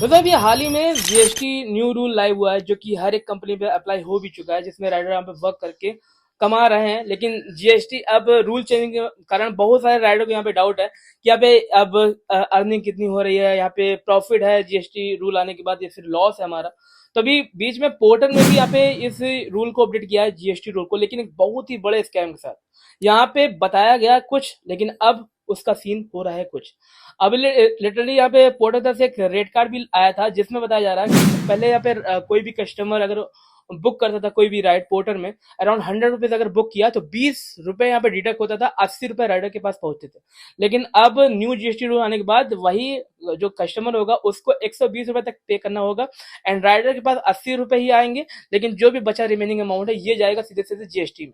तो अभी हाल ही में जीएसटी न्यू रूल लाइव हुआ है जो कि हर एक कंपनी पे अप्लाई हो भी चुका है, जिसमें राइडर यहाँ पे वर्क करके कमा रहे हैं। लेकिन जीएसटी अब रूल चेंजिंग के कारण बहुत सारे राइडर को यहाँ पे डाउट है कि यहाँ पे अब अर्निंग कितनी हो रही है, यहाँ पे प्रॉफिट है जीएसटी रूल आने के बाद या फिर लॉस है हमारा। तो अभी बीच में पोर्टल में भी यहाँ पे इस रूल को अपडेट किया है, जीएसटी रूल को, लेकिन एक बहुत ही बड़े स्कैम के साथ। यहाँ पे बताया गया कुछ, लेकिन अब उसका सीन हो रहा है कुछ। अब लिटरली यहाँ पे पोर्टल तरफ से एक रेड कार्ड भी आया था, जिसमें बताया जा रहा है कि पहले यहाँ पे कोई भी कस्टमर अगर बुक करता था कोई भी राइड पोर्टल में, अराउंड 100 रुपीज अगर बुक किया तो 20 रुपए यहाँ पे डिडक्ट होता था, 80 रुपए राइडर के पास पहुंचते थे। लेकिन अब न्यू जीएसटी रूल आने के बाद वही जो कस्टमर होगा उसको 120 रुपए तक पे करना होगा, एंड राइडर के पास 80 रुपए ही आएंगे। लेकिन जो भी बचा रिमेनिंग अमाउंट है ये जाएगा सीधे सीधे जीएसटी में।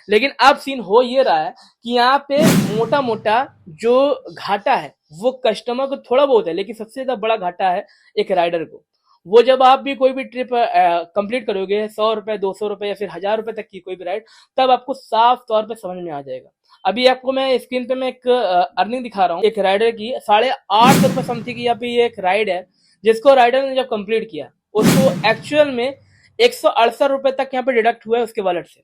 लेकिन अब सीन हो ये रहा है कि यहाँ पे मोटा मोटा जो घाटा है वो कस्टमर को थोड़ा बहुत है, लेकिन सबसे ज्यादा बड़ा घाटा है एक राइडर को। वो जब आप भी कोई भी ट्रिप कंप्लीट करोगे, 100 रुपए, 200 रुपए या फिर 1000 रुपए तक की कोई भी राइड, तब आपको साफ तौर पे समझ में आ जाएगा। अभी आपको मैं स्क्रीन पे मैं एक अर्निंग दिखा रहा हूँ एक राइडर की, 850 रुपए समथिंग की यहाँ पे ये एक राइड है, जिसको राइडर ने जब कंप्लीट किया उसको एक्चुअल में 168 रुपए तक यहाँ पे डिडक्ट हुआ है उसके वॉलेट से।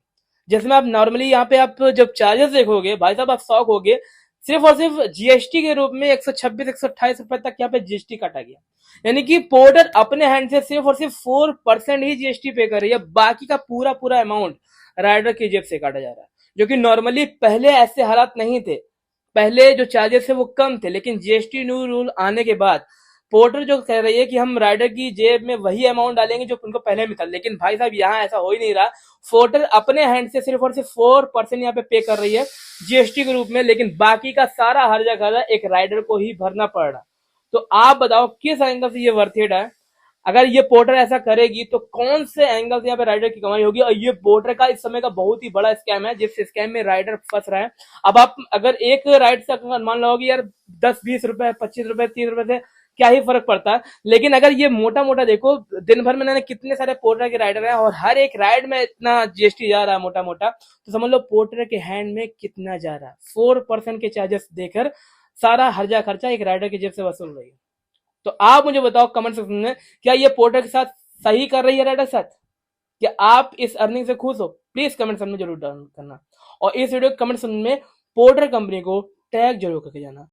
जिसमें आप नॉर्मली यहाँ पे आप जब चार्जेस देखोगे भाई साहब, आप शॉक होगे। सिर्फ और सिर्फ जीएसटी के रूप में 126 128 रुपए तक यहाँ पे जीएसटी काटा गया। यानी कि पोर्टर अपने हैंड से सिर्फ और सिर्फ 4% ही जीएसटी पे कर रही है, बाकी का पूरा पूरा अमाउंट राइडर की जेब से काटा जा रहा है। जो कि नॉर्मली पहले ऐसे हालात नहीं थे, पहले जो चार्जेस थे वो कम थे, लेकिन जीएसटी न्यू रूल आने के बाद पोर्टर जो कह रही है कि हम राइडर की जेब में वही अमाउंट डालेंगे जो उनको पहले मिलता, लेकिन भाई साहब यहाँ ऐसा हो ही नहीं रहा। पोर्टर अपने हैंड से सिर्फ और सिर्फ 4% यहाँ पे कर रही है जीएसटी के रूप में, लेकिन बाकी का सारा हर्जा खर्जा एक राइडर को ही भरना पड़ रहा। तो आप बताओ किस एंगल से ये वर्थ है? अगर ये पोर्टर ऐसा करेगी तो कौन से एंगल से यहाँ पे राइडर की कमाई होगी? और ये पोर्टर का इस समय का बहुत ही बड़ा स्कैम है, जिस स्कैम में राइडर फंस रहा है। अब आप अगर एक राइड से मान लो यार 10 20 रुपए, 25 रुपए, 30 रुपए से क्या ही फर्क पड़ता है, लेकिन अगर ये मोटा मोटा देखो, दिन भर में मैंने कितने सारे पोर्टर के राइडर हैं और हर एक राइड में इतना जीएसटी जा रहा है मोटा मोटा, तो समझ लो पोर्टर के हैंड में कितना जा रहा है। 4% के चार्जेस देकर सारा हर्जा खर्चा एक राइडर की जेब से वसूल रही है। तो आप मुझे बताओ कमेंट सेक्शन में, क्या ये पोर्टर के साथ सही कर रही है राइडर के साथ? क्या आप इस अर्निंग से खुश हो? प्लीज कमेंट सेक्शन में जरूर डाउन करना, और इस वीडियो कमेंट सेक्शन में पोर्टर कंपनी को टैग जरूर करके जाना।